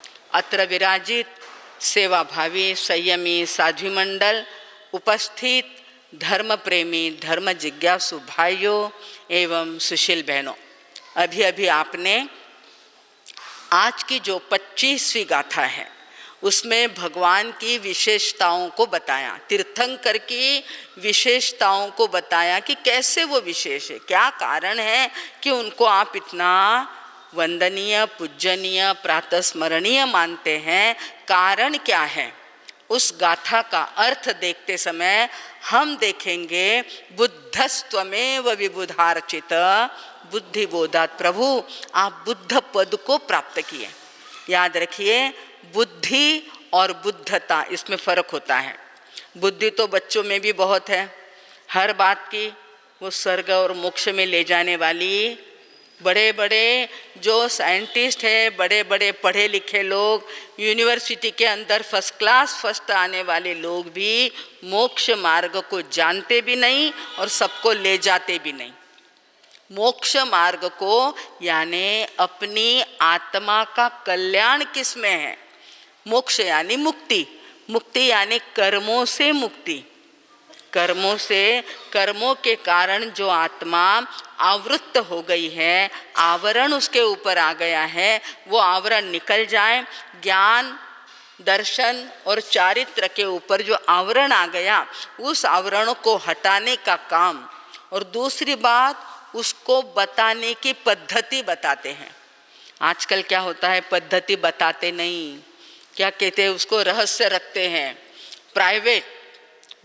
अत्र विराजित सेवाभावी संयमी साध्वी मंडल, उपस्थित धर्म प्रेमी धर्म जिज्ञासु भाइयों एवं सुशील बहनों, अभी अभी आपने आज की जो 25वीं गाथा है उसमें भगवान की विशेषताओं को बताया, तीर्थंकर की विशेषताओं को बताया कि कैसे वो विशेष है, क्या कारण है कि उनको आप इतना वंदनीय पूजनीय प्रातस्मरणीय मानते हैं, कारण क्या है। उस गाथा का अर्थ देखते समय हम देखेंगे बुद्धस्त्वमेव विबुधार्चित बुद्धिबोधात्। प्रभु आप बुद्ध पद को प्राप्त किए। याद रखिए, बुद्धि और बुद्धता इसमें फ़र्क होता है। बुद्धि तो बच्चों में भी बहुत है, हर बात की वो स्वर्ग और मोक्ष में ले जाने वाली, बड़े बड़े जो साइंटिस्ट हैं, बड़े बड़े पढ़े लिखे लोग, यूनिवर्सिटी के अंदर फर्स्ट आने वाले लोग भी मोक्ष मार्ग को जानते भी नहीं और सबको ले जाते भी नहीं। मोक्ष मार्ग को यानी अपनी आत्मा का कल्याण किस में है। मोक्ष यानी मुक्ति, मुक्ति यानी कर्मों से मुक्ति। कर्मों से, कर्मों के कारण जो आत्मा आवृत्त हो गई है, आवरण उसके ऊपर आ गया है, वो आवरण निकल जाए। ज्ञान दर्शन और चारित्र के ऊपर जो आवरण आ गया, उस आवरण को हटाने का काम। और दूसरी बात, उसको बताने की पद्धति बताते हैं। आजकल क्या होता है, पद्धति बताते नहीं, क्या कहते हैं उसको, रहस्य रखते हैं, प्राइवेट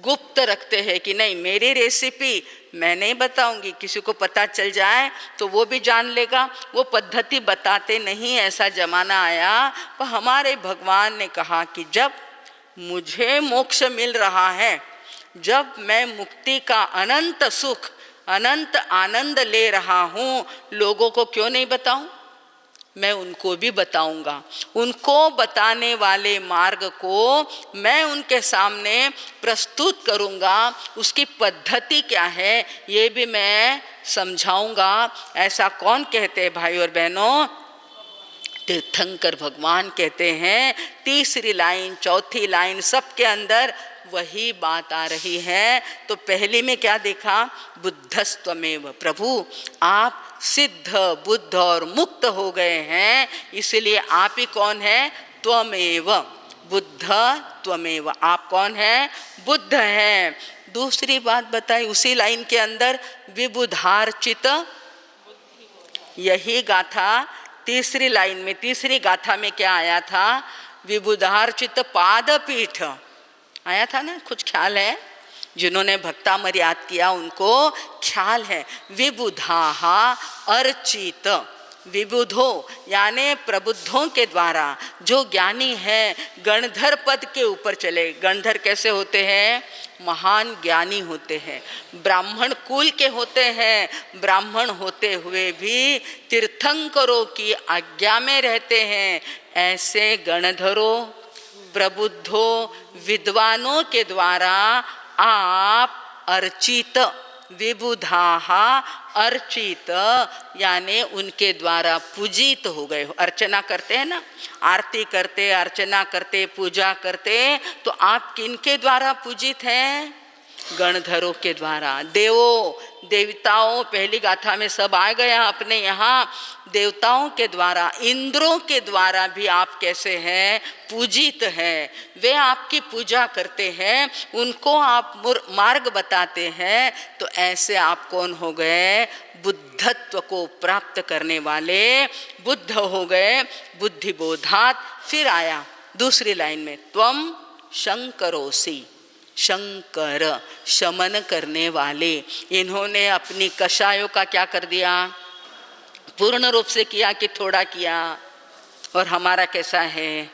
गुप्त रखते हैं कि नहीं मेरी रेसिपी मैं नहीं बताऊंगी, किसी को पता चल जाए तो वो भी जान लेगा। वो पद्धति बताते नहीं, ऐसा जमाना आया। पर हमारे भगवान ने कहा कि जब मुझे मोक्ष मिल रहा है, जब मैं मुक्ति का अनंत सुख अनंत आनंद ले रहा हूँ, लोगों को क्यों नहीं बताऊं, मैं उनको भी बताऊंगा। उनको बताने वाले मार्ग को मैं उनके सामने प्रस्तुत करूंगा, उसकी पद्धति क्या है ये भी मैं समझाऊंगा। ऐसा कौन कहते हैं भाई और बहनों, तीर्थंकर भगवान कहते हैं। तीसरी लाइन चौथी लाइन सबके अंदर वही बात आ रही है। तो पहली में क्या देखा, बुद्धस्त्वमेव, प्रभु आप सिद्ध बुद्ध और मुक्त हो गए हैं, इसलिए आप ही कौन है, त्वमेव बुद्ध त्वमेव, आप कौन है, बुद्ध हैं। दूसरी बात बताई उसी लाइन के अंदर, विबुधार्चित, यही गाथा तीसरी लाइन में, तीसरी गाथा में क्या आया था, विबुधार्चित पादपीठ आया था ना, कुछ ख्याल है, जिन्होंने भक्तामर याद किया उनको ख्याल है। विबुधाहा अर्चित, विबुधो यानी प्रबुद्धों के द्वारा, जो ज्ञानी है गणधर पद के ऊपर चले। गणधर कैसे होते हैं, महान ज्ञानी होते हैं, ब्राह्मण कुल के होते हैं, ब्राह्मण होते हुए भी तीर्थंकरों की आज्ञा में रहते हैं। ऐसे गणधरों प्रबुद्धों विद्वानों के द्वारा आप अर्चित, विबुधाहा अर्चित यानी उनके द्वारा पूजित हो गए हो। अर्चना करते हैं ना, आरती करते, अर्चना करते, पूजा करते, तो आप किनके द्वारा पूजित हैं, गणधरों के द्वारा। देवों देवताओं, पहली गाथा में सब आ गया अपने यहाँ, देवताओं के द्वारा, इंद्रों के द्वारा भी आप कैसे हैं, पूजित हैं। वे आपकी पूजा करते हैं, उनको आप मार्ग बताते हैं। तो ऐसे आप कौन हो गए, बुद्धत्व को प्राप्त करने वाले बुद्ध हो गए, बुद्धिबोधात्। फिर आया दूसरी लाइन में, त्वम शंकरोसि, शंकर शमन करने वाले। इन्होंने अपनी कषायों का क्या कर दिया, पूर्ण रूप से किया कि थोड़ा किया। और हमारा कैसा है,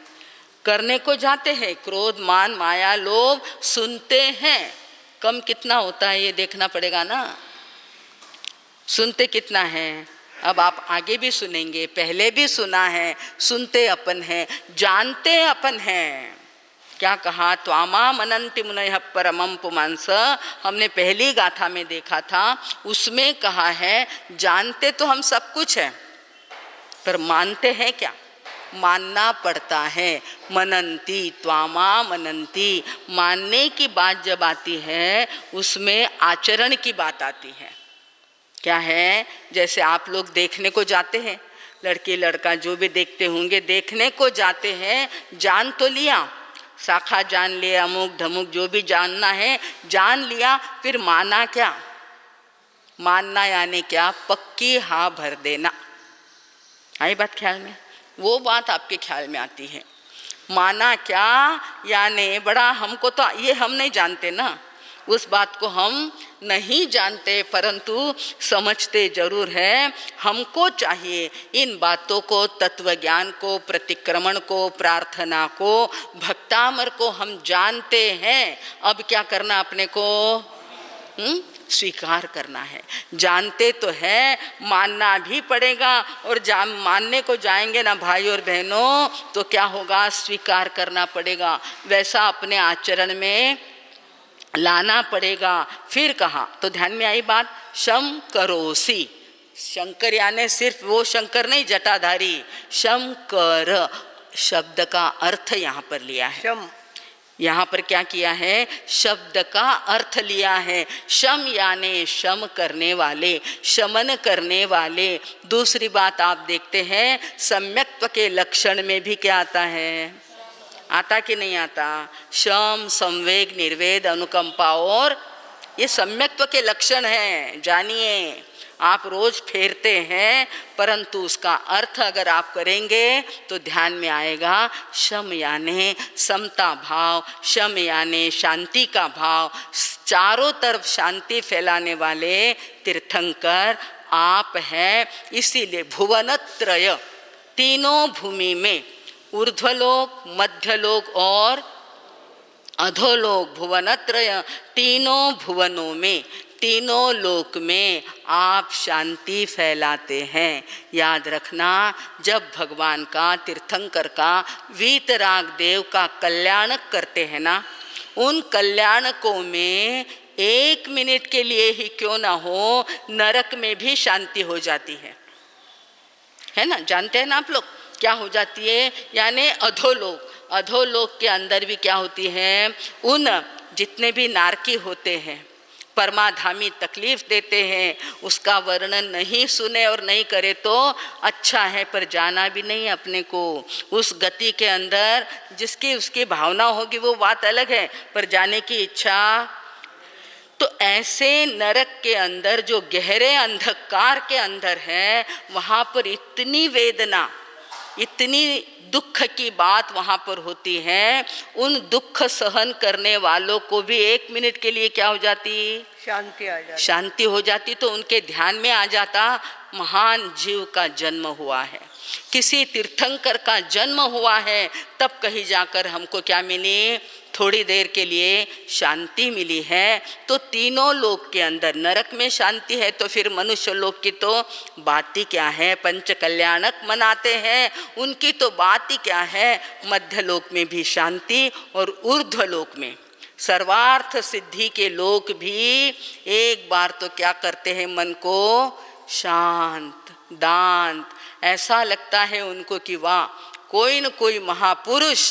करने को जाते हैं, क्रोध मान माया लोभ सुनते हैं, कम कितना होता है ये देखना पड़ेगा ना, सुनते कितना है। अब आप आगे भी सुनेंगे, पहले भी सुना है, सुनते अपन हैं, जानते अपन हैं। क्या कहा, त्वामा मनन्ति मुनयः परमं पुमांस, हमने पहली गाथा में देखा था, उसमें कहा है जानते तो हम सब कुछ है, पर मानते हैं क्या, मानना पड़ता है। मनंती त्वामा मनंती, मानने की बात जब आती है उसमें आचरण की बात आती है। क्या है, जैसे आप लोग देखने को जाते हैं, लड़की लड़का जो भी देखते होंगे, देखने को जाते हैं, जान तो लिया, शाखा जान लिया, अमुक धमुक जो भी जानना है जान लिया, फिर माना क्या? मानना यानी क्या? पक्की हाँ भर देना। आई बात ख्याल में? वो बात आपके ख्याल में आती है। माना क्या यानी बड़ा, हमको तो ये हम नहीं जानते ना, उस बात को हम नहीं जानते, परंतु समझते जरूर है। हमको चाहिए इन बातों को, तत्व ज्ञान को, प्रतिक्रमण को, प्रार्थना को, भक्तामर को हम जानते हैं। अब क्या करना अपने को? स्वीकार करना है। जानते तो है, मानना भी पड़ेगा, और मानने को जाएंगे ना भाई और बहनों, तो क्या होगा? स्वीकार करना पड़ेगा, वैसा अपने आचरण में लाना पड़ेगा। फिर कहा तो ध्यान में आई बात, शम करोसी। शंकर यानी सिर्फ वो शंकर नहीं, जटाधारी। शंकर शब्द का अर्थ यहाँ पर लिया है। शम यहाँ पर क्या किया है? शब्द का अर्थ लिया है। शम यानी शम करने वाले, शमन करने वाले। दूसरी बात आप देखते हैं, सम्यक्त्व के लक्षण में भी क्या आता है? आता कि नहीं आता? शम, संवेग, निर्वेद, अनुकंपा, और ये सम्यक्त्व के लक्षण हैं। जानिए, आप रोज फेरते हैं, परंतु उसका अर्थ अगर आप करेंगे तो ध्यान में आएगा। शम यानी समता भाव, शम यानी शांति का भाव, चारों तरफ शांति फैलाने वाले तीर्थंकर आप हैं। इसीलिए भुवनत्रय, तीनों भूमि में, ऊर्ध्वलोक, मध्यलोक और अधोलोक, भुवनत्रय, तीनों भुवनों में, तीनों लोक में आप शांति फैलाते हैं। याद रखना, जब भगवान का, तीर्थंकर का, वीतराग देव का कल्याण करते हैं ना, उन कल्याणकों में 1 मिनट के लिए ही क्यों ना हो, नरक में भी शांति हो जाती है ना? जानते हैं ना आप लोग क्या हो जाती है? यानी अधोलोक, अधोलोक के अंदर भी क्या होती है? उन जितने भी नारकी होते हैं, परमाधामी तकलीफ देते हैं, उसका वर्णन नहीं सुने और नहीं करे तो अच्छा है, पर जाना भी नहीं अपने को। उस गति के अंदर जिसकी उसकी भावना होगी वो बात अलग है, पर जाने की इच्छा। तो ऐसे नरक के अंदर जो गहरे अंधकार के अंदर है, वहाँ पर इतनी वेदना, इतनी दुख की बात वहाँ पर होती है। उन दुख सहन करने वालों को भी 1 मिनट के लिए क्या हो जाती? शांति आ जाती। शांति हो जाती तो उनके ध्यान में आ जाता, महान जीव का जन्म हुआ है, किसी तीर्थंकर का जन्म हुआ है, तब कहीं जाकर हमको क्या मिली? थोड़ी देर के लिए शांति मिली है। तो तीनों लोक के अंदर, नरक में शांति है तो फिर मनुष्य लोक की तो बात ही क्या है? पंच कल्याणक मनाते हैं, उनकी तो बात ही क्या है? मध्य लोक में भी शांति और ऊर्ध्व लोक में, सर्वार्थ सिद्धि के लोग भी एक बार तो क्या करते हैं? मन को शांत, दांत, ऐसा लगता है उनको कि वाह, कोई न कोई महापुरुष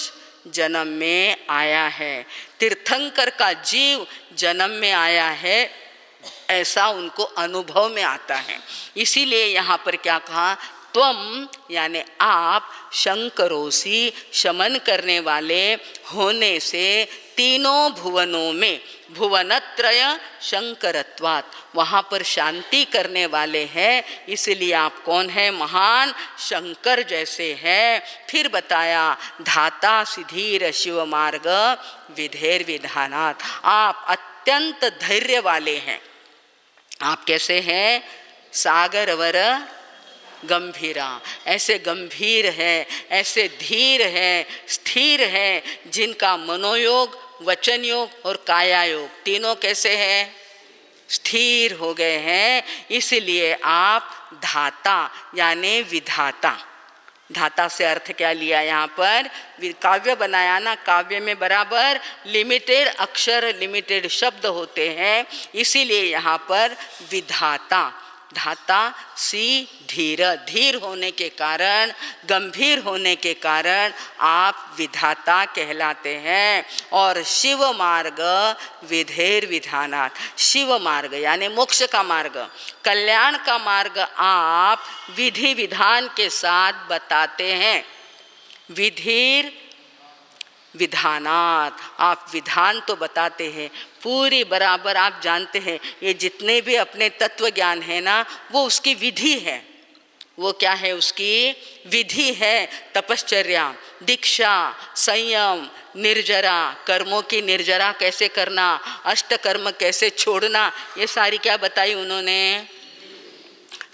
जन्म में आया है, तीर्थंकर का जीव जन्म में आया है, ऐसा उनको अनुभव में आता है। इसीलिए यहाँ पर क्या कहा? त्वम यानी आप, शंकरोसी, शमन करने वाले होने से तीनों भुवनों में, भुवनत्रय शंकरत्वात्, वहाँ पर शांति करने वाले हैं। इसलिए आप कौन है? महान शंकर जैसे हैं। फिर बताया, धाता सिधीर शिव मार्ग विधेर विधानात्, आप अत्यंत धैर्य वाले हैं। आप कैसे हैं? सागरवर गंभीरा, ऐसे गंभीर है, ऐसे धीर है, स्थिर है, जिनका मनोयोग, वचन योग और काया योग तीनों कैसे हैं? स्थिर हो गए हैं। इसलिए आप धाता यानी विधाता। धाता से अर्थ क्या लिया यहाँ पर? काव्य बनाया ना, काव्य में बराबर लिमिटेड अक्षर, लिमिटेड शब्द होते हैं, इसीलिए यहाँ पर विधाता। धाता सी धीर, धीर होने के कारण, गंभीर होने के कारण आप विधाता कहलाते हैं। और शिव मार्ग विधेर विधानात्, शिव मार्ग यानी मोक्ष का मार्ग, कल्याण का मार्ग आप विधि विधान के साथ बताते हैं। विधीर विधानात, आप विधान तो बताते हैं, पूरी बराबर आप जानते हैं। ये जितने भी अपने तत्व ज्ञान है ना, वो उसकी विधि है। वो क्या है? उसकी विधि है। तपश्चर्या, दीक्षा, संयम, निर्जरा, कर्मों की निर्जरा कैसे करना, अष्ट कर्म कैसे छोड़ना, ये सारी क्या बताई उन्होंने?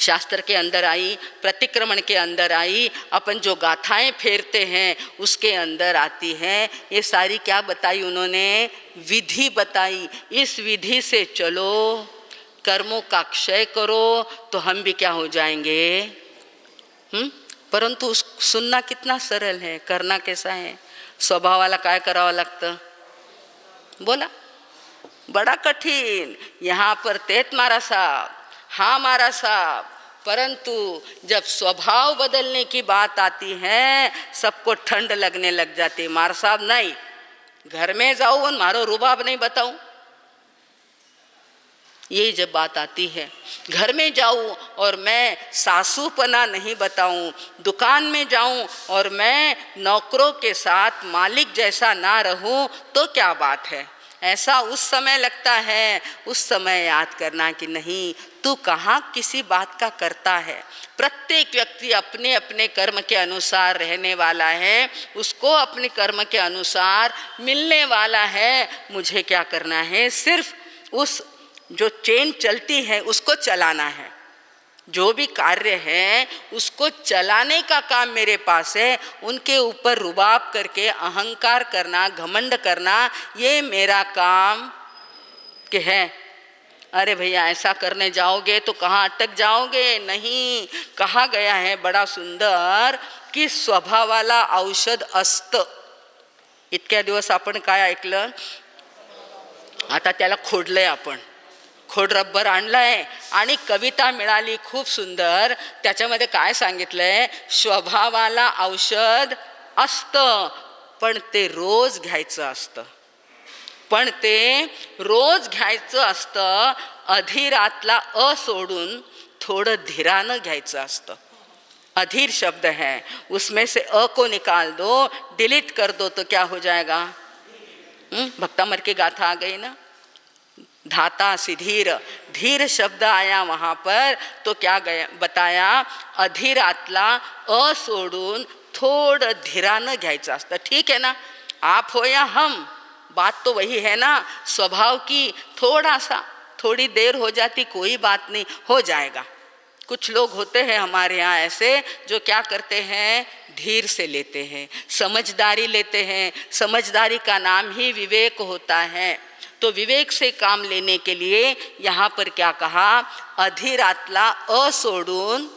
शास्त्र के अंदर आई, प्रतिक्रमण के अंदर आई, अपन जो गाथाएं फेरते हैं उसके अंदर आती हैं। ये सारी क्या बताई उन्होंने? विधि बताई। इस विधि से चलो, कर्मों का क्षय करो, तो हम भी क्या हो जाएंगे? परंतु सुनना कितना सरल है, करना कैसा है? स्वभाव वाला काय करावा लागतं? बोला, बड़ा कठिन। यहाँ पर तेत मारा साहब, हाँ मारा साहब, परंतु जब स्वभाव बदलने की बात आती है सबको ठंड लगने लग जाती। मार साहब नहीं, घर में जाऊँ और मारो रुबाब नहीं बताऊं, ये जब बात आती है, घर में जाऊं और मैं सासूपना नहीं बताऊं, दुकान में जाऊं और मैं नौकरों के साथ मालिक जैसा ना रहूं, तो क्या बात है? ऐसा उस समय लगता है। उस समय याद करना कि नहीं, तू कहाँ किसी बात का करता है। प्रत्येक व्यक्ति अपने अपने कर्म के अनुसार रहने वाला है, उसको अपने कर्म के अनुसार मिलने वाला है। मुझे क्या करना है? सिर्फ उस जो चेन चलती है उसको चलाना है। जो भी कार्य है उसको चलाने का काम मेरे पास है। उनके ऊपर रुबाब करके अहंकार करना, घमंड करना, ये मेरा काम के है। अरे भैया, ऐसा करने जाओगे तो कहाँ अटक जाओगे? नहीं, कहा गया है बड़ा सुंदर की स्वभावाला औषध असतं. इतक्या दिवस आपण काय ऐकलं, आता त्याला खोडलंय आपण. खोड रब्बर आणलाय आणि कविता मिळाली खूप सुंदर. त्याच्यामध्ये काय सांगितलंय, स्वभावाला औषध असतं पण ते रोज घ्यायचं असतं. पण ते रोज घ्यायचं असतं. अधीरातला अ सोडून थोडं धीरानं घ्यायचं असतं. अधीर शब्द है, उसमें से अ को निकाल दो, डिलीट कर दो तो क्या हो जाएगा? भक्तामर की गाथा आ गई ना. धाता सिधीर, धीर शब्द आया वहाँ पर, तो क्या गया बताया, अधीरातला अ सोडून थोडं धीरानं घ्यायचं असतं. ठीक है ना, आप हो या हम, बात तो वही है ना. स्वभाव की थोड़ा सा, थोड़ी देर हो जाती, कोई बात नहीं, हो जाएगा. कुछ लोग होते हैं हमारे यहाँ ऐसे जो क्या करते हैं, धीर से लेते हैं, समझदारी लेते हैं. समझदारी का नाम ही विवेक होता है. तो विवेक से काम लेने के लिए यहाँ पर क्या कहा, अधीरातला अ सोडून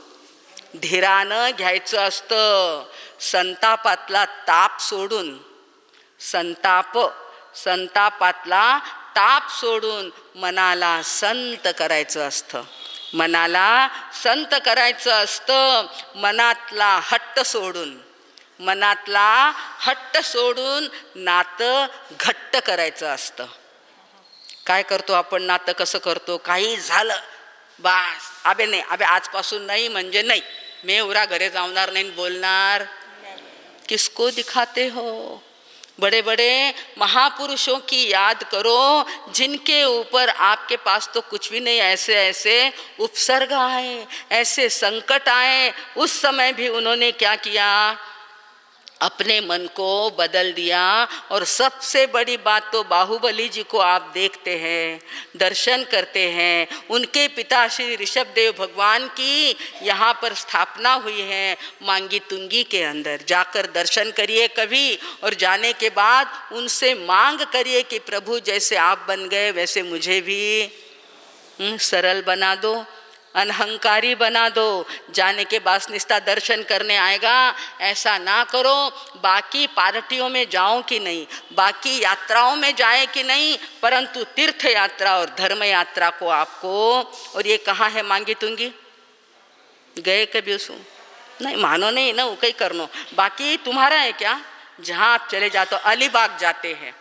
धीरानं घ्यायचं असतं. संतापातला ताप सोडून, संतापातला ताप सोडून मनाला संत करायचं असतं. मनाला संत करायचं असतं. मनातला हट्ट सोडून, मनातला हट्ट सोडून नातं घट्ट करायचं असतं. काय करतो आपण, नातं कसं करतो, काही झालं बास, अबे नाही, अबे आजपासून नाही म्हणजे नाही, मैं उरा घरे जाणार नाही बोलणार. किसको दिखाते हो? बड़े बड़े महापुरुषों की याद करो, जिनके ऊपर आपके पास तो कुछ भी नहीं, ऐसे ऐसे उपसर्ग आए, ऐसे संकट आए, उस समय भी उन्होंने क्या किया, अपने मन को बदल दिया. और सबसे बड़ी बात तो बाहुबली जी को आप देखते हैं, दर्शन करते हैं. उनके पिता श्री ऋषभदेव भगवान की यहाँ पर स्थापना हुई है मांगी तुंगी के अंदर. जाकर दर्शन करिए कभी, और जाने के बाद उनसे मांग करिए कि प्रभु जैसे आप बन गए वैसे मुझे भी सरल बना दो. अनहंकारी बना दो, जाने के बाद निष्ठा दर्शन करने आएगा, ऐसा ना करो। बाकी पार्टियों में जाओ कि नहीं, बाकी यात्राओं में जाए कि नहीं, परंतु तीर्थ यात्रा और धर्म यात्रा को आपको, और ये कहाँ है मांगी तुंगी, गए कभी उसको नहीं, मानो नहीं ना, वो कहीं करनो, बाकी तुम्हारा है क्या, जहाँ आप चले जाते हो। अलीबाग जाते हैं,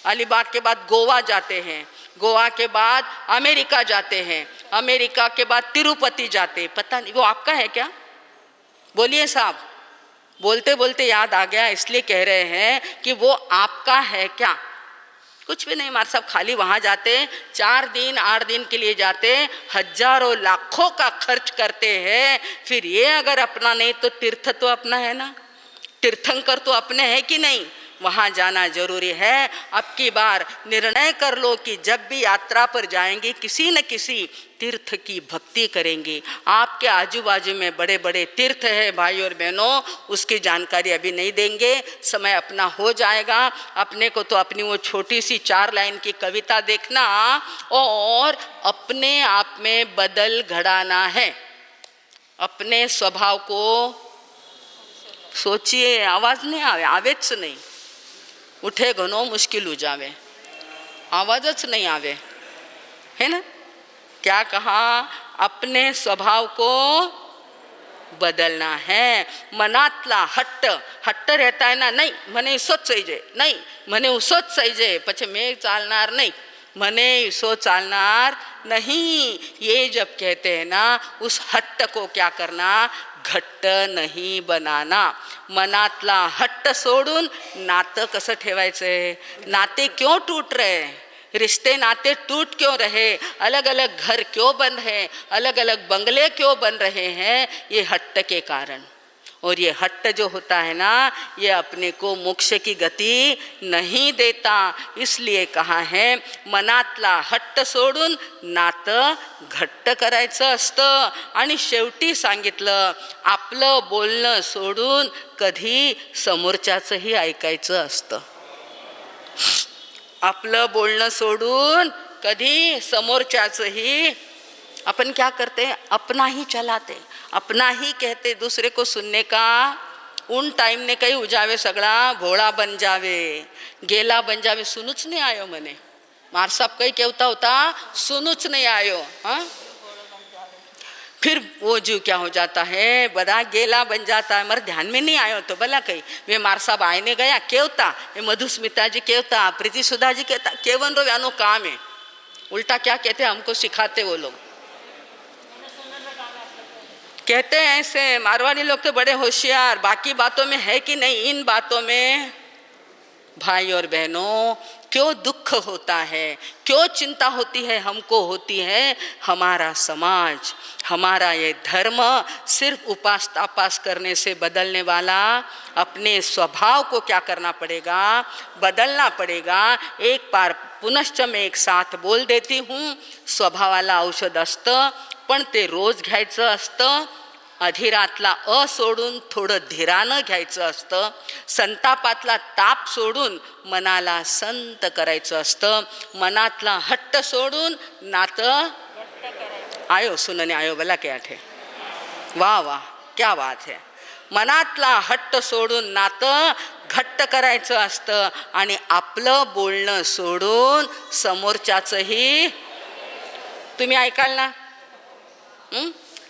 अलीबाग के बाद गोवा जाते हैं, गोवा के बाद अमेरिका जाते हैं, अमेरिका के बाद तिरुपति जाते, पता नहीं वो आपका है क्या, बोलिए साहब। बोलते बोलते याद आ गया, इसलिए कह रहे हैं कि वो आपका है क्या, कुछ भी नहीं। मार साहब खाली वहाँ जाते, 4 दिन 8 दिन के लिए जाते, हजारों लाखों का खर्च करते हैं, फिर ये अगर अपना नहीं तो तीर्थ तो अपना है ना, तीर्थंकर तो अपने हैं कि नहीं, वहाँ जाना जरूरी है। अब की बार निर्णय कर लो कि जब भी यात्रा पर जाएंगे किसी न किसी तीर्थ की भक्ति करेंगे। आपके आजू बाजू में बड़े बड़े तीर्थ है भाई और बहनों, उसकी जानकारी अभी नहीं देंगे, समय अपना हो जाएगा। अपने को तो अपनी वो छोटी सी 4 लाइन की कविता देखना और अपने आप में बदल घड़ाना है, अपने स्वभाव को सोचिए। आवाज़ नहीं आवे, आवेच नहीं, उठे घनो मुश्किल हो जावे, आवाज़ नहीं आवे, है ना। क्या कहा, अपने स्वभाव को बदलना है। मनातला हट्ट, हट्ट रहता है ना, नहीं मने सोच सही जे, नहीं मने उसोच सही जे, पछे मैं चालनार नहीं, मने इसो चालनार नहीं, ये जब कहते हैं ना, उस हट्ट को क्या करना, घट्ट नहीं बनाना। मनातला हट्ट सोडून नातं कसं ठेवायचंय, नाते क्यों टूट रहे, रिश्ते नाते टूट क्यों रहे, अलग अलग घर क्यों बन रहे, अलग अलग बंगले क्यों बन रहे हैं, ये हट्ट के कारण। और ये हट्ट जो होता है ना, ये अपने को मोक्ष की गति नहीं देता। इसलिए कहा है मनातला हट्ट सोडून नातं घट्ट करायचं असतं। आणि शेवटी सांगितलं, आपलं बोलणं सोडून कधी समोरच्याचंही ऐकायचं असतं। आपलं बोलणं सोडून कधी समोरच्याचंही, अपन क्या करते हैं, अपना ही चलाते, अपना ही कहते, दूसरे को सुनने का उन टाइम ने कहीं उजावे सगळा भोळा बन जावे, गेला बन जावे, सुनूच नहीं आयो मने, मार साहब कहीं कहता होता सुनूच नहीं आयो। हाँ, फिर वो जो क्या हो जाता है, बड़ा गेला बन जाता है, मर ध्यान में नहीं आयो तो भला कहीं वे मार साहब आईने गया केवता, ये मधुस्मिता जी केवता, प्रीति सुधा जी कहता, केवन रो यानो काम है, उल्टा क्या कहते हैं, हमको सिखाते वो लोग, कहते हैं ऐसे मारवाड़ी लोग तो बड़े होशियार, बाकी बातों में है कि नहीं, इन बातों में भाई और बहनों क्यों दुख होता है, क्यों चिंता होती है, हमको होती है हमारा समाज, हमारा ये धर्म सिर्फ उपास तापास करने से बदलने वाला, अपने स्वभाव को क्या करना पड़ेगा, बदलना पड़ेगा। एक बार पुनश्च मैं एक साथ बोल देती हूँ, स्वभावाला औषध असतं पण ते रोज घ्यायचं असतं, अधिरातला सोडून थोडं धीरानं घ्यायचं असतं, संतापातला ताप सोडून मनाला संत करायचं असतं, मनातला हट्ट सोडून नातं आयो सुनने आयो भला क्या थे, वाह वाह क्या बात है। मनातला हट्ट सोडून नातं घट्ट करायचं असतं आणि आपलं बोलणं सोडून समोरच्याचंही, तुम्ही ऐकाल ना?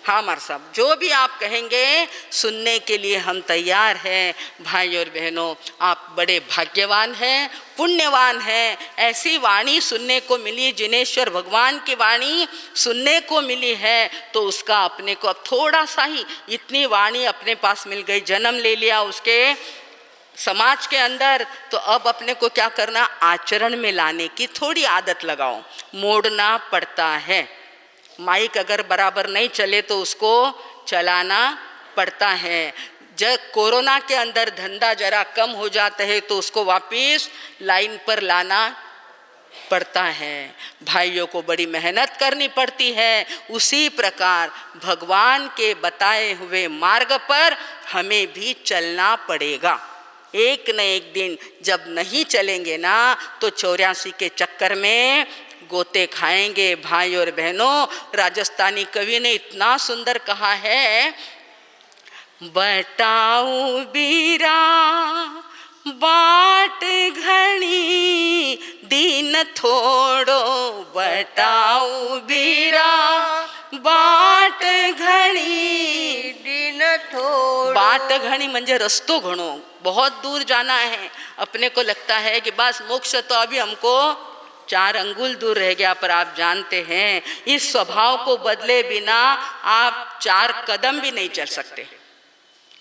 हाँ मार साहब, जो भी आप कहेंगे सुनने के लिए हम तैयार हैं। भाई और बहनों, आप बड़े भाग्यवान हैं, पुण्यवान हैं, ऐसी वाणी सुनने को मिली, जिनेश्वर भगवान की वाणी सुनने को मिली है, तो उसका अपने को अब थोड़ा सा ही, इतनी वाणी अपने पास मिल गई, जन्म ले लिया उसके समाज के अंदर, तो अब अपने को क्या करना, आचरण में लाने की थोड़ी आदत लगाओ, मोड़ना पड़ता है। माइक अगर बराबर नहीं चले तो उसको चलाना पड़ता है। जब कोरोना के अंदर धंधा जरा कम हो जाता है तो उसको वापस लाइन पर लाना पड़ता है। भाइयों को बड़ी मेहनत करनी पड़ती है। उसी प्रकार भगवान के बताए हुए मार्ग पर हमें भी चलना पड़ेगा। एक न एक दिन जब नहीं चलेंगे ना, तो 84 के चक्कर में गोते खाएंगे। भाई और बहनों, राजस्थानी कवि ने इतना सुंदर कहा है, बटाऊ बीरा बाट घणी दीन थोड़ो, बटाऊ बीरा बाट घणी दिन थोड़ो। बाट घणी म्हणजे रस्तो घणो, बहुत दूर जाना है। अपने को लगता है कि बस मोक्ष तो अभी हमको 4 अंगुल दूर रह गया, पर आप जानते हैं इस स्वभाव को बदले बिना आप 4 कदम भी नहीं चल सकते।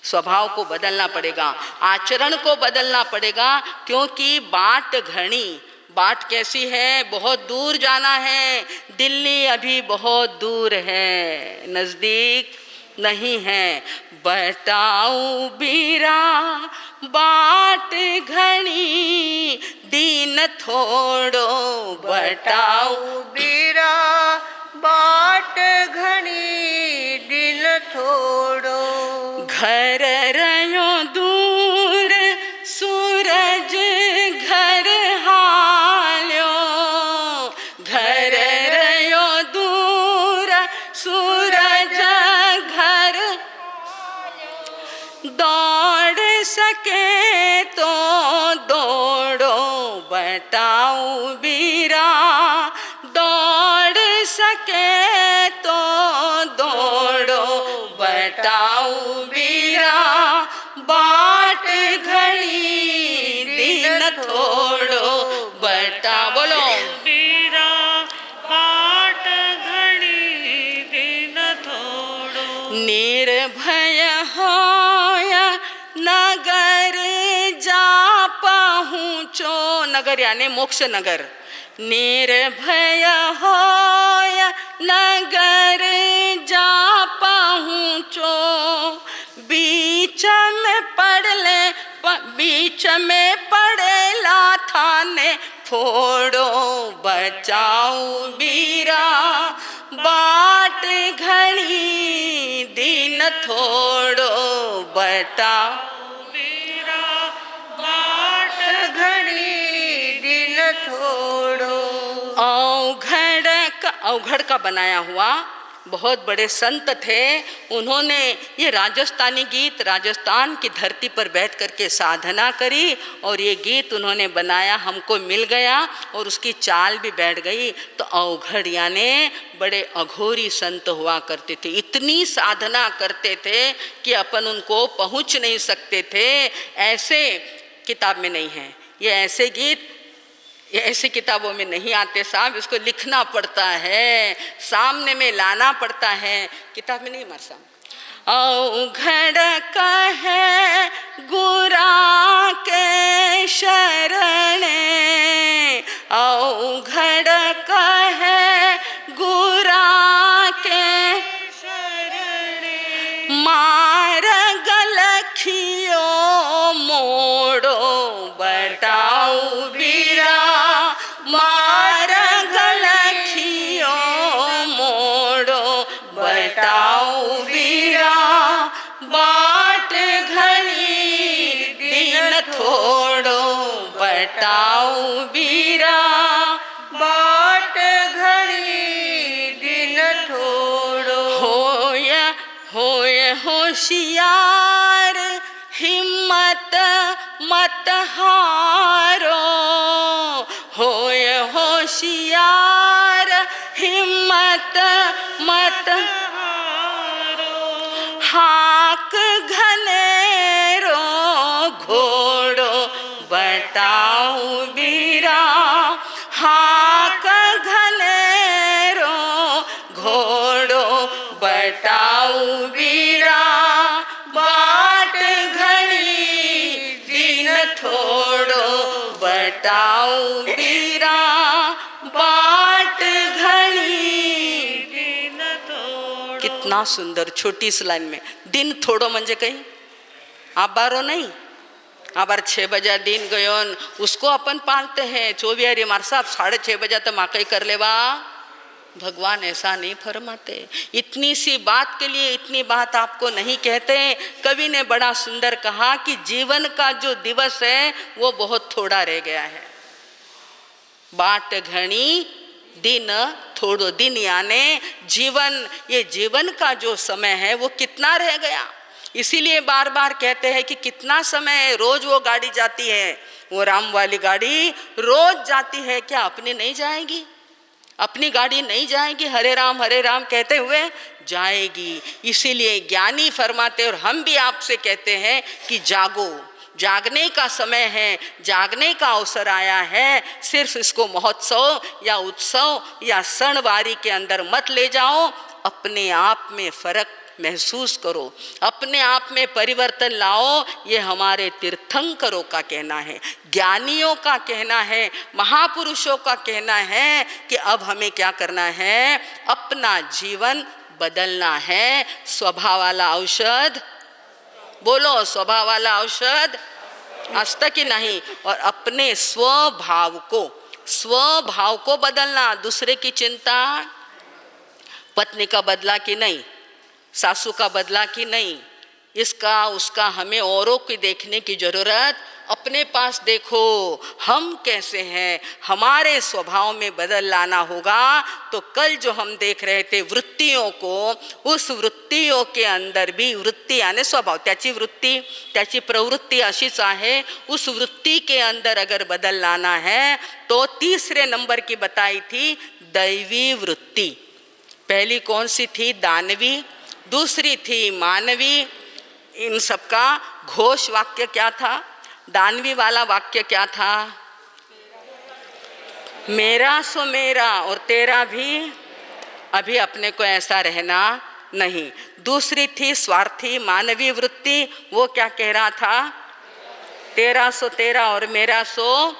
स्वभाव को बदलना पड़ेगा, आचरण को बदलना पड़ेगा, क्योंकि बाट घनी, बाट कैसी है, बहुत दूर जाना है। दिल्ली अभी बहुत दूर है, नजदीक नहीं है। बटाऊ बीरा बाट घनी दीन थोड़ो, बटाऊ बीरा बाट घनी दिन थोड़ो। घर रयो दूर सूरज घर हाल्यो, घर रयो दूर सूरज घर, दौड़ सके तो दौड़ो बटाऊ बीरा, दौड़ सके तो दौड़ो बटाऊ बीरा, बाट घड़ी दिन थोड़ो बटा, बोलो बीरा बाट घड़ी दिन थोड़ो। निर्भय होय नगर जा पहुँचो, नगर यानी मोक्ष नगर। निर्भय होय नगर जा पहुँचो, बीच में पड़ले बीच में पड़ेला थाने फोड़ो, बचाओ बीरा बाट घड़ी दिन थोड़ो, बटाओ बीरा बाट घड़ी दिन थोड़ो। अवघड़ का बनाया हुआ बहुत बड़े संत थे। उन्होंने ये राजस्थानी गीत राजस्थान की धरती पर बैठ करके साधना करी और ये गीत उन्होंने बनाया, हमको मिल गया और उसकी चाल भी बैठ गई। तो अवघड़ यानी बड़े अघोरी संत हुआ करते थे, इतनी साधना करते थे कि अपन उनको पहुँच नहीं सकते थे। ऐसे किताब में नहीं है, ये ऐसे गीत ये ऐसी किताबों में नहीं आते साहब, इसको लिखना पड़ता है, सामने में लाना पड़ता है, किताब में नहीं हमारे सामने। अवघड़ कहे गुरा के शरणे, अवघड़ कहे गुरा के शरणे, मार्ग लखियो मोड़ो बटाऊ बीरा, मार्ग लखियो मोड़ो बटाऊ बीरा, बाट घड़ी दिन थोड़ो बटाऊ बीरा, बाट घड़ी दिन थोड़ो। होय होशियार हिम्मत मत हारो, होय होशियार हिम्मत मत हारो, हाक घनेरो घोड़ो बटाऊ बीरा, हाक घनेरो घोड़ो बटाऊ बीरा, बाट घड़ी दिन थोड़ो बटाऊ बीरा, बाट घड़ी दिन थोड़ो। कितना सुंदर, छोटी सी लाइन में दिन थोड़ो म्हणजे कहीं आप बारो नहीं, आबार 6 बजा दिन गयो, उसको अपन पालते हैं। 24 मार साहब 6:30 बजा तो माकई कर लेवा, भगवान ऐसा नहीं फरमाते। इतनी सी बात के लिए इतनी बात आपको नहीं कहते। कवि ने बड़ा सुंदर कहा कि जीवन का जो दिवस है वो बहुत थोड़ा रह गया है। बाट घनी दिन थोड़ो, दिन यानी जीवन, ये जीवन का जो समय है वो कितना रह गया। इसीलिए बार बार कहते हैं कि कितना समय है, रोज वो गाड़ी जाती है, वो राम वाली गाड़ी रोज जाती है, क्या अपनी नहीं जाएगी? अपनी गाड़ी नहीं जाएगी? हरे राम कहते हुए जाएगी। इसीलिए ज्ञानी फरमाते, और हम भी आपसे कहते हैं कि जागो, जागने का समय है, जागने का अवसर आया है। सिर्फ इसको महोत्सव या उत्सव या सणवारी के अंदर मत ले जाओ, अपने आप में फर्क महसूस करो, अपने आप में परिवर्तन लाओ। ये हमारे तीर्थंकरों का कहना है, ज्ञानियों का कहना है, महापुरुषों का कहना है कि अब हमें क्या करना है, अपना जीवन बदलना है। स्वभाव वाला औषध, बोलो स्वभाव वाला औषध अस्त की नहीं, और अपने स्वभाव को बदलना। दूसरे की चिंता, पत्नी का बदला कि नहीं, सासू का बदला कि नहीं, इसका उसका हमें औरों की देखने की जरूरत, अपने पास देखो हम कैसे हैं, हमारे स्वभाव में बदल लाना होगा। तो कल जो हम देख रहे थे वृत्तियों को, उस वृत्तियों के अंदर भी, वृत्ति यानी स्वभाव, त्याची वृत्ती त्याची प्रवृत्ति अशीच आहे, उस वृत्ति के अंदर अगर बदल लाना है तो तीसरे नंबर की बताई थी दैवी वृत्ति। पहली कौन सी थी? दानवी, दूसरी थी मानवी। इन सबका घोष वाक्य क्या था? दानवी वाला वाक्य क्या था? मेरा सो मेरा और तेरा भी, अभी अपने को ऐसा रहना नहीं। दूसरी थी स्वार्थी मानवी वृत्ति, वो क्या कह रहा था? तेरा सो तेरा और मेरा सो,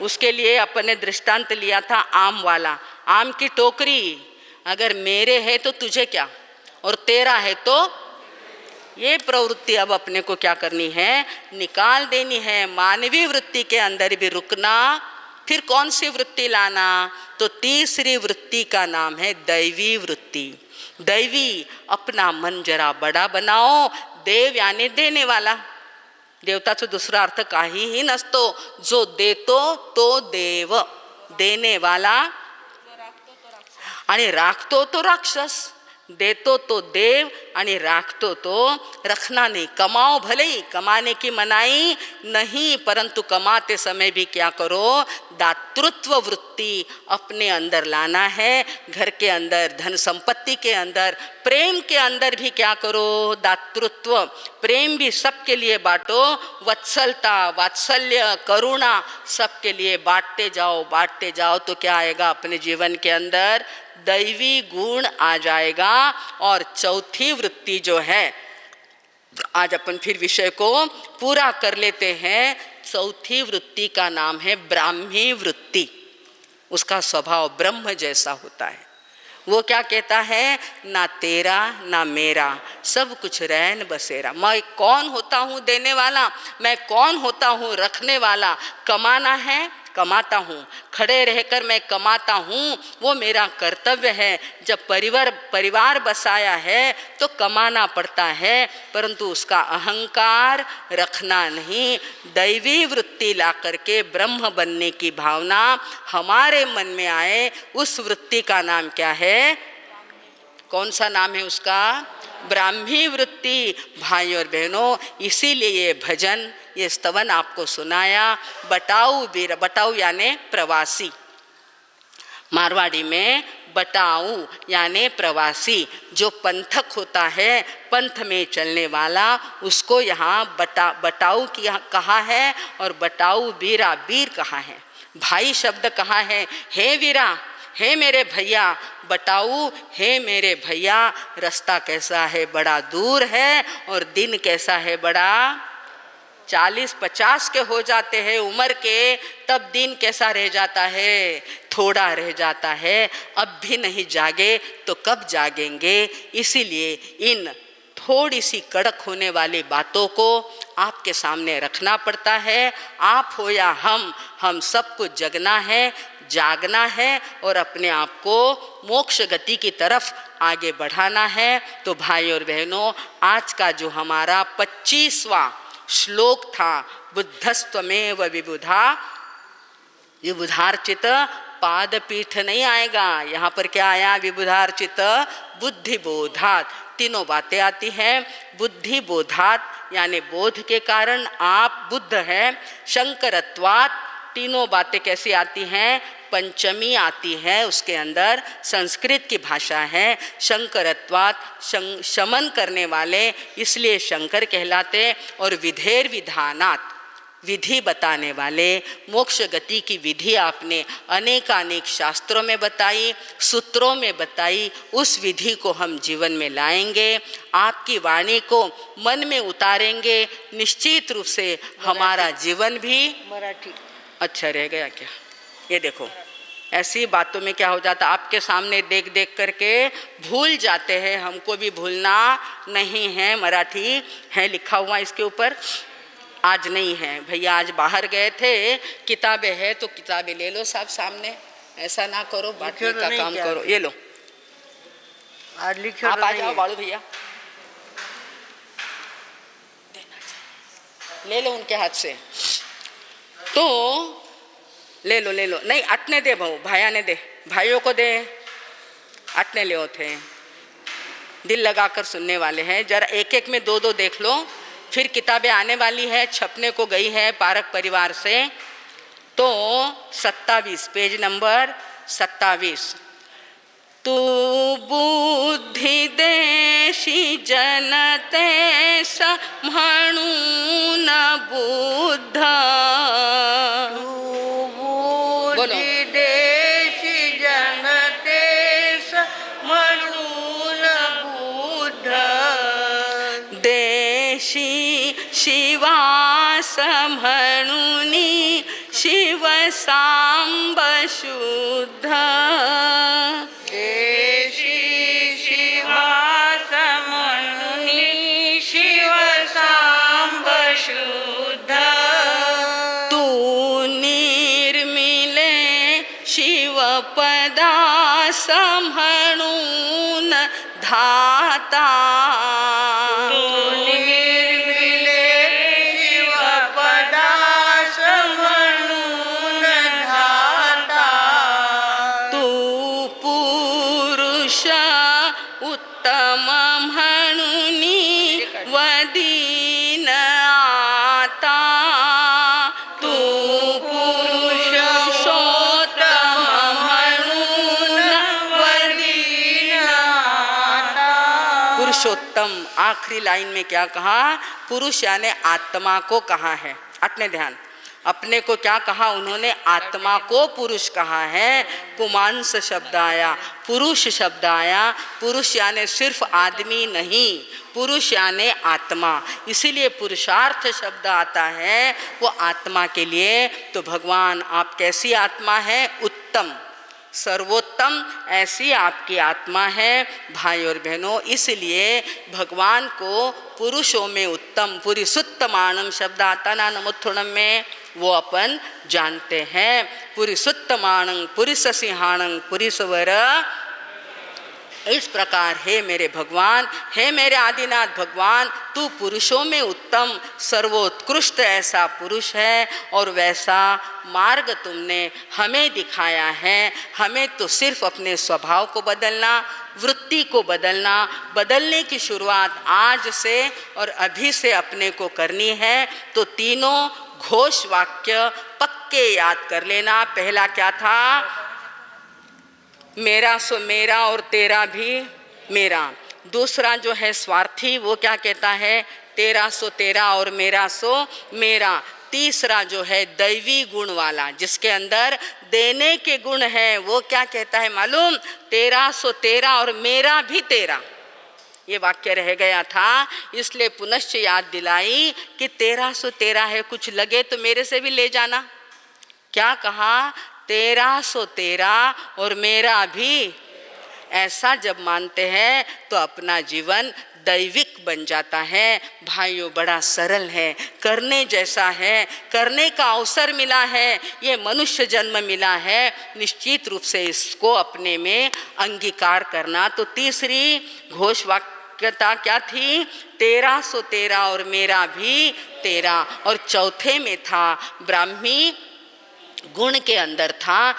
उसके लिए अपने दृष्टांत लिया था आम वाला, आम की टोकरी, अगर मेरे है तो तुझे क्या, और तेरा है तो, ये प्रवृत्ति अब अपने को क्या करनी है? निकाल देनी है। मानवीय वृत्ति के अंदर भी रुकना। फिर कौन सी वृत्ति लाना? तो तीसरी वृत्ति का नाम है दैवी वृत्ति। दैवी, अपना मन जरा बड़ा बनाओ। देव यानी देने वाला, देवताचा दुसरा अर्थ काहीही नसतो। जो देतो तो देव, देने वाला, आणि राखतो तो राक्षस। देतो तो देव आणि राखतो तो रखना नहीं। कमाओ भले ही, कमाने की मनाही नहीं, परंतु कमाते समय भी क्या करो? दातृत्व वृत्ति अपने अंदर लाना है। घर के अंदर, धन संपत्ति के अंदर, प्रेम के अंदर भी क्या करो? दातृत्व, प्रेम भी सबके लिए बांटो। वत्सलता, वात्सल्य, करुणा सबके लिए बांटते जाओ तो क्या आएगा अपने जीवन के अंदर? दैवी गुण आ जाएगा। और चौथी वृत्ति जो है, आज अपन फिर विषय को पूरा कर लेते हैं। चौथी वृत्ति का नाम है ब्राह्मी वृत्ति। उसका स्वभाव ब्रह्म जैसा होता है। वो क्या कहता है? ना तेरा ना मेरा, सब कुछ रैन बसेरा। मैं कौन होता हूँ? देने वाला। मैं कौन होता हूँ? रखने वाला। कमाना है, कमाता हूँ, खड़े रहकर मैं कमाता हूँ, वो मेरा कर्तव्य है। जब परिवार बसाया है तो कमाना पड़ता है, परंतु उसका अहंकार रखना नहीं। दैवी वृत्ति ला करके ब्रह्म बनने की भावना हमारे मन में आए, उस वृत्ति का नाम क्या है? कौन सा नाम है उसका? ब्राह्मी वृत्ति। भाई और बहनों, इसीलिए ये भजन, ये स्तवन आपको सुनाया। बटाऊ बीर, बटाऊ यानी प्रवासी, मारवाड़ी में बटाऊ यानी प्रवासी। जो पंथक होता है, पंथ में चलने वाला, उसको यहाँ बटाऊ कहा है। और बटाऊ बीरा, बीर कहा है, भाई शब्द कहा है। हे वीरा, हे मेरे भैया। बटाऊ, हे मेरे भैया। रास्ता कैसा है? बड़ा दूर है। और दिन कैसा है? बड़ा 40-50 के हो जाते हैं उम्र के, तब दिन कैसा रह जाता है? थोड़ा रह जाता है। अब भी नहीं जागे तो कब जागेंगे? इसीलिए इन थोड़ी सी कड़क होने वाली बातों को आपके सामने रखना पड़ता है। आप हो या हम सबको जगना है, जागना है और अपने आप को मोक्ष गति की तरफ आगे बढ़ाना है। तो भाई और बहनों, आज का जो हमारा 25वां श्लोक था, बुद्धस्त्वमेव विबुधा विबुधार्चित पाद पीठ नहीं आएगा। यहाँ पर क्या आया? विबुधार्चित बुद्धि बोधात, तीनों बातें आती हैं। बुद्धि बोधात यानी बोध के कारण आप बुद्ध हैं। शंकरत्वात, तीनों बातें कैसी आती हैं? पंचमी आती है, उसके अंदर संस्कृत की भाषा है। शंकरत्वात, शमन करने वाले, इसलिए शंकर कहलाते। और विधेर विधानात, विधि बताने वाले। मोक्ष गति की विधि आपने अनेकानेक शास्त्रों में बताई, सूत्रों में बताई। उस विधि को हम जीवन में लाएंगे, आपकी वाणी को मन में उतारेंगे, निश्चित रूप से हमारा जीवन भी मराठी अच्छा रह गया। क्या ये देखो, ऐसी बातों में क्या हो जाता, आपके सामने देख देख करके भूल जाते हैं। हमको भी भूलना नहीं है। मराठी है लिखा हुआ इसके ऊपर, आज नहीं है भैया, आज बाहर गए थे, किताबें है तो किताबें ले लो साहब सामने। ऐसा ना करो, बाकी का काम करो। ये लो, आज लिखो आप आ जाओ बालू भैया, ले लो उनके हाथ से। तो ले लो ले लो, नहीं अटने दे भाऊ, भाया ने दे, भाइयों को दे, अटने ले थे। दिल लगाकर सुनने वाले हैं, जरा एक एक में दो दो देख लो। फिर किताबें आने वाली है, छपने को गई है पारक परिवार से। तो 27 पेज नंबर 27। तू बुद्धि देशी जनते स म्हणून बुद्ध। बोलो, देशी जनते म्हणून बुद्ध। देशी शिवास म्हणून शिव सांब शुद्ध। देशी शिवास म्हणून शिव सांब शुद्ध। तू निर्मिले शिवपदास म्हणून धाता। उत्तम म्हणून वदीन आता। तू पुरुषोत्तम म्हणून वदीन आता। पुरुषोत्तम, आखिरी लाइन में क्या कहा? पुरुष यानी आत्मा को कहा है। अटने ध्यान, अपने को क्या कहा उन्होंने? आत्मा को पुरुष कहा है। पुमांस शब्द आया, पुरुष शब्द आया। पुरुष यानी सिर्फ आदमी नहीं, पुरुष यानी आत्मा, इसीलिए पुरुषार्थ शब्द आता है वो आत्मा के लिए। तो भगवान आप कैसी आत्मा है? उत्तम, सर्वोत्तम ऐसी आपकी आत्मा है भाई और बहनों। इसलिए भगवान को पुरुषों में उत्तम, पुरुषोत्तमानम शब्द आता ना नमोत्थुणम में, वो अपन जानते हैं। पुरुषोत्तमानं पुरुषसिंहानं पुरुषवर। इस प्रकार हे मेरे भगवान, हे मेरे आदिनाथ भगवान, तू पुरुषों में उत्तम सर्वोत्कृष्ट ऐसा पुरुष है। और वैसा मार्ग तुमने हमें दिखाया है। हमें तो सिर्फ अपने स्वभाव को बदलना, वृत्ति को बदलना, बदलने की शुरुआत आज से और अभी से अपने को करनी है। तो तीनों घोष वाक्य पक्के याद कर लेना। पहला क्या था? मेरा सो मेरा और तेरा भी मेरा। दूसरा जो है स्वार्थी, वो क्या कहता है? तेरा सो तेरा और मेरा सो मेरा। तीसरा जो है दैवी गुण वाला, जिसके अंदर देने के गुण है, वो क्या कहता है मालूम? तेरा सो तेरा और मेरा भी तेरा। ये वाक्य रह गया था, इसलिए पुनश्च याद दिलाई कि तेरा सो तेरा है, कुछ लगे तो मेरे से भी ले जाना। क्या कहा? तेरा सो तेरा और मेरा भी। ऐसा जब मानते हैं तो अपना जीवन दैविक बन जाता है। भाइयों, बड़ा सरल है, करने जैसा है, करने का अवसर मिला है, ये मनुष्य जन्म मिला है, निश्चित रूप से इसको अपने में अंगीकार करना। तो तीसरी घोष वाक्यता क्या थी? तेरा सो तेरा और मेरा भी तेरा। और चौथे में था ब्राह्मी गुण के अंदर था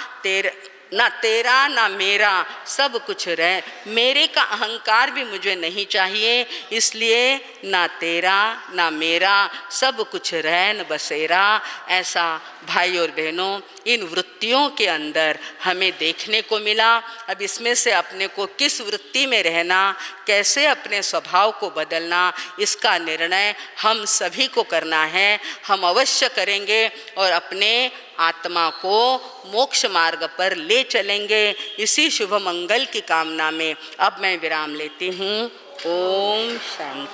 ना तेरा ना मेरा सब कुछ रह, मेरे का अहंकार भी मुझे नहीं चाहिए, इसलिए ना तेरा ना मेरा सब कुछ रैन बसेरा। ऐसा भाई और बहनों इन वृत्तियों के अंदर हमें देखने को मिला। अब इसमें से अपने को किस वृत्ति में रहना, कैसे अपने स्वभाव को बदलना, इसका निर्णय हम सभी को करना है। हम अवश्य करेंगे और अपने आत्मा को मोक्ष मार्ग पर ले चलेंगे। इसी शुभ मंगल की कामना में अब मैं विराम लेती हूँ। ओम शांति।